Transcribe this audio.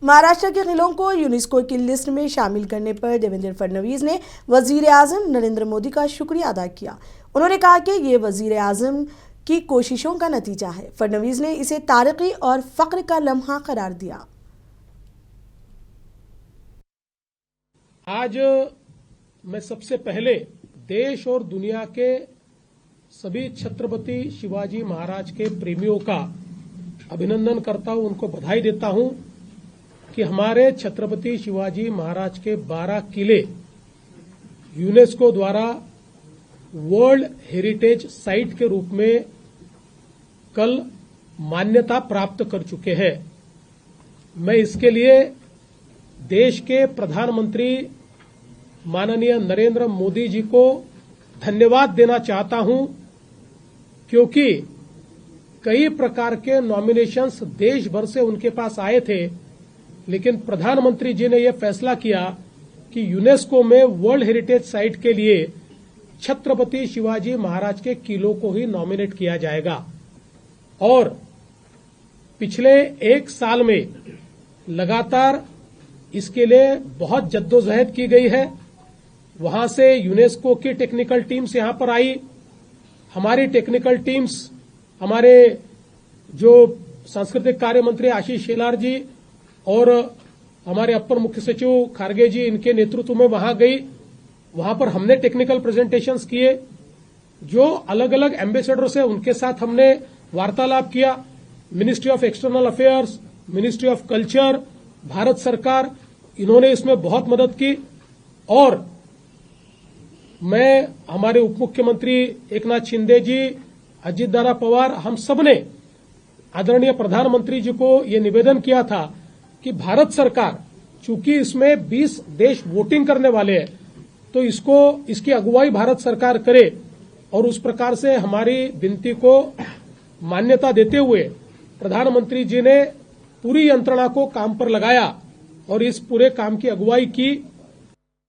महाराष्ट्र के किलों को यूनेस्को की लिस्ट में शामिल करने पर देवेंद्र फडणवीस ने वजीर आजम नरेंद्र मोदी का शुक्रिया अदा किया। उन्होंने कहा कि ये वजीर आजम की कोशिशों का नतीजा है। फडणवीस ने इसे तारीखी और फख्र का लम्हा करार दिया। आज मैं सबसे पहले देश और दुनिया के सभी छत्रपति शिवाजी महाराज के प्रेमियों का अभिनंदन करता हूं, उनको बधाई देता हूं कि हमारे छत्रपति शिवाजी महाराज के 12 किले यूनेस्को द्वारा वर्ल्ड हेरिटेज साइट के रूप में कल मान्यता प्राप्त कर चुके हैं। मैं इसके लिए देश के प्रधानमंत्री माननीय नरेंद्र मोदी जी को धन्यवाद देना चाहता हूं, क्योंकि कई प्रकार के नॉमिनेशंस देश भर से उनके पास आए थे, लेकिन प्रधानमंत्री जी ने यह फैसला किया कि यूनेस्को में वर्ल्ड हेरिटेज साइट के लिए छत्रपति शिवाजी महाराज के किलों को ही नॉमिनेट किया जाएगा। और पिछले 1 साल में लगातार इसके लिए बहुत जद्दोजहद की गई है। वहां से यूनेस्को की टेक्निकल टीम्स यहां पर आई। हमारी टेक्निकल टीम्स, हमारे जो सांस्कृतिक कार्य मंत्री आशीष शेलार जी और हमारे अपर मुख्य सचिव खारगे जी, इनके नेतृत्व में वहां गई। वहां पर हमने टेक्निकल प्रेजेंटेशंस किए। जो अलग अलग एम्बेसडर्स हैं उनके साथ हमने वार्तालाप किया। Ministry of external affairs, ministry of culture, Bharat सरकार, इन्होंने इसमें बहुत मदद की। और मैं, हमारे उप मुख्यमंत्री एकनाथ शिंदे जी, अजित दादा पवार, हम सब ने आदरणीय प्रधानमंत्री जी को ये निवेदन किया था कि भारत सरकार, चूंकि इसमें 20 देश वोटिंग करने वाले हैं, तो इसकी अगुवाई भारत सरकार करे। और उस प्रकार से हमारी विनती को मान्यता देते हुए प्रधानमंत्री जी ने पूरी यंत्रणा को काम पर लगाया और इस पूरे काम की अगुवाई की।